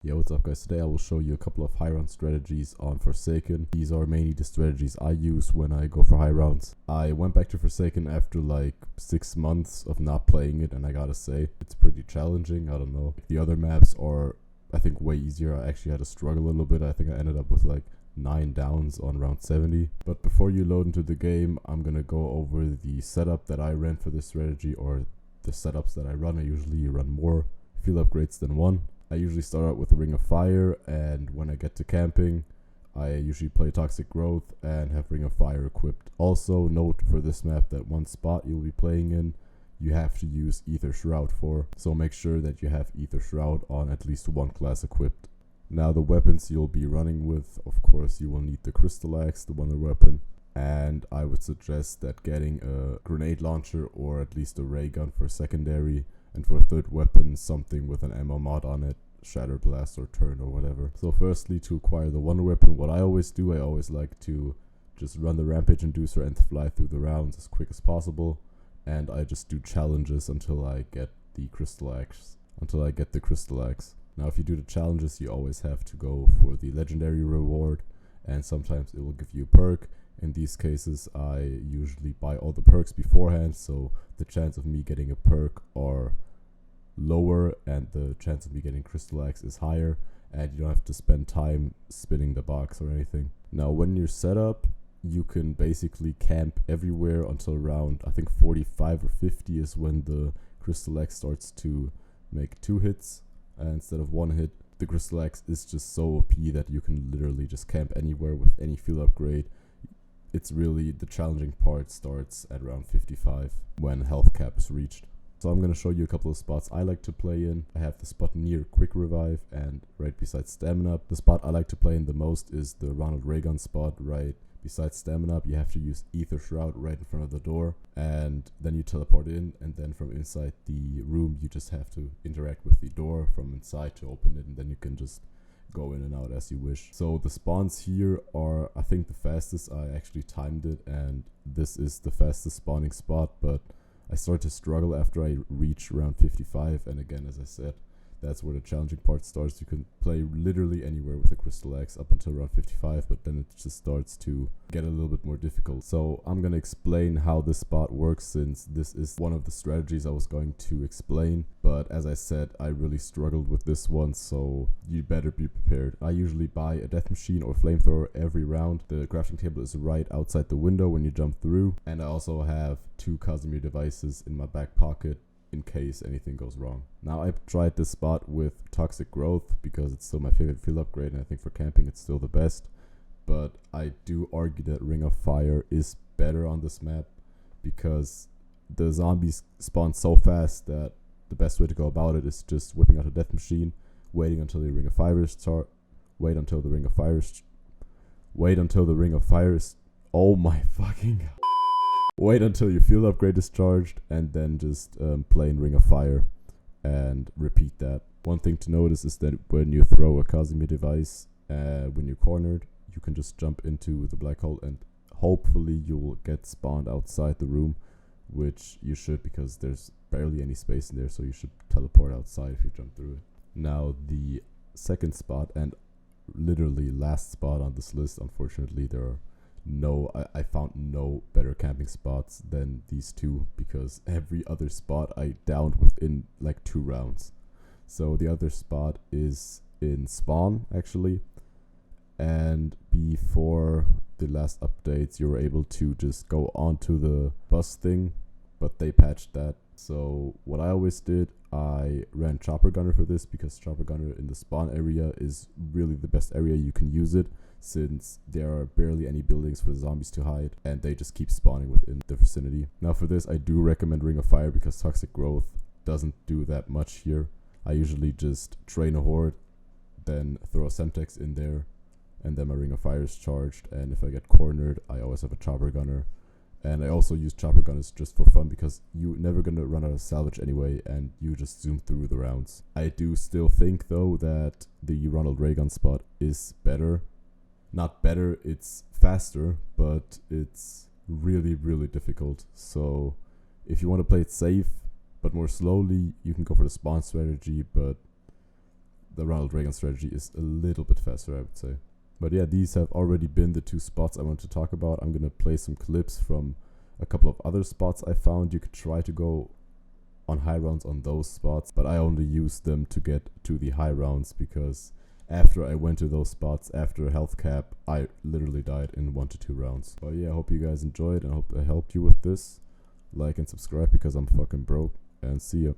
Yeah, what's up guys? Today I will show you a couple of high round strategies on Forsaken. These are mainly the strategies I use when I go for high rounds. I went back to Forsaken after like 6 months of not playing it, and I gotta say, it's pretty challenging. I don't know. The other maps are, I think, way easier. I actually had to struggle a little bit. I think I ended up with like 9 downs on round 70. But before you load into the game, I'm gonna go over the setup that I ran for this strategy, or the setups that I run. I usually run more field upgrades than one. I usually start out with a Ring of Fire, and when I get to camping, I usually play Toxic Growth and have Ring of Fire equipped. Also, note for this map that one spot you'll be playing in, you have to use Ether Shroud for, so make sure that you have Ether Shroud on at least one class equipped. Now the weapons you'll be running with, of course you will need the Crystal Axe, the wonder weapon, and I would suggest that getting a grenade launcher or at least a ray gun for secondary, and for a third weapon something with an ammo mod on it, Shatter Blast or Turn or whatever. So firstly, to acquire the wonder weapon, what I always do, I always like to just run the Rampage Inducer and fly through the rounds as quick as possible, and I just do challenges until I get the Crystal Axe. Now if you do the challenges, you always have to go for the legendary reward, and sometimes it will give you a perk. In these cases, I usually buy all the perks beforehand, so the chance of me getting a perk are lower and the chance of me getting Crystal Axe is higher, and you don't have to spend time spinning the box or anything. Now when you're set up, you can basically camp everywhere until around, I think 45 or 50 is when the Crystal Axe starts to make 2 hits instead of 1 hit. The Crystal Axe is just so OP that you can literally just camp anywhere with any field upgrade. It's really, the challenging part starts at around 55 when health cap is reached. So I'm going to show you a couple of spots I like to play in. I have the spot near Quick Revive and right beside Stamina Up. The spot I like to play in the most is the Ronald Reagan spot right beside Stamina Up. You have to use Ether Shroud right in front of the door, and then you teleport in, and then from inside the room you just have to interact with the door from inside to open it, and then you can just go in and out as you wish. So the spawns here are, I think, the fastest. I actually timed it, and this is the fastest spawning spot, but I start to struggle after I reach around 55, and again, as I said, that's where the challenging part starts. You can play literally anywhere with a Crystal Axe up until around 55, but then it just starts to get a little bit more difficult. So I'm going to explain how this spot works, since this is one of the strategies I was going to explain. But as I said, I really struggled with this one, so you better be prepared. I usually buy a death machine or flamethrower every round. The crafting table is right outside the window when you jump through, and I also have 2 Casimir devices in my back pocket in case anything goes wrong. Now I tried this spot with Toxic Growth because it's still my favorite field upgrade, and I think for camping it's still the best, but I do argue that Ring of Fire is better on this map because the zombies spawn so fast that the best way to go about it is just whipping out a death machine, waiting until the Ring of Fire is oh my fucking god. Wait until your field upgrade is charged, and then just play in Ring of Fire and repeat that. One thing to notice is that when you throw a Casimir device, when you're cornered, you can just jump into the black hole, and hopefully you will get spawned outside the room, which you should, because there's barely any space in there, so you should teleport outside if you jump through it. Now the second spot, and literally last spot on this list, unfortunately there are I found no better camping spots than these two, because every other spot I downed within like 2 rounds. So the other spot is in Spawn actually, and before the last updates you were able to just go onto the bus thing, but they patched that. So what I always did, I ran Chopper Gunner for this, because Chopper Gunner in the spawn area is really the best area you can use it, since there are barely any buildings for the zombies to hide, and they just keep spawning within the vicinity. Now for this I do recommend Ring of Fire, because Toxic Growth doesn't do that much here. I usually just train a horde, then throw a Semtex in there, and then my Ring of Fire is charged, and if I get cornered I always have a Chopper Gunner. And I also use Chopper Gunners just for fun, because you're never gonna run out of salvage anyway, and you just zoom through the rounds. I do still think though that the Ronald Reagan spot is better. Not better, it's faster, but it's really, really difficult. So if you want to play it safe but more slowly, you can go for the spawn strategy, but the Ronald Reagan strategy is a little bit faster, I would say. But yeah, these have already been the 2 spots I want to talk about. I'm gonna play some clips from a couple of other spots I found. You could try to go on high rounds on those spots, but I only used them to get to the high rounds because after I went to those spots, after health cap, I literally died in 1 to 2 rounds. But yeah, I hope you guys enjoyed and I hope I helped you with this. Like and subscribe because I'm fucking broke, and see ya.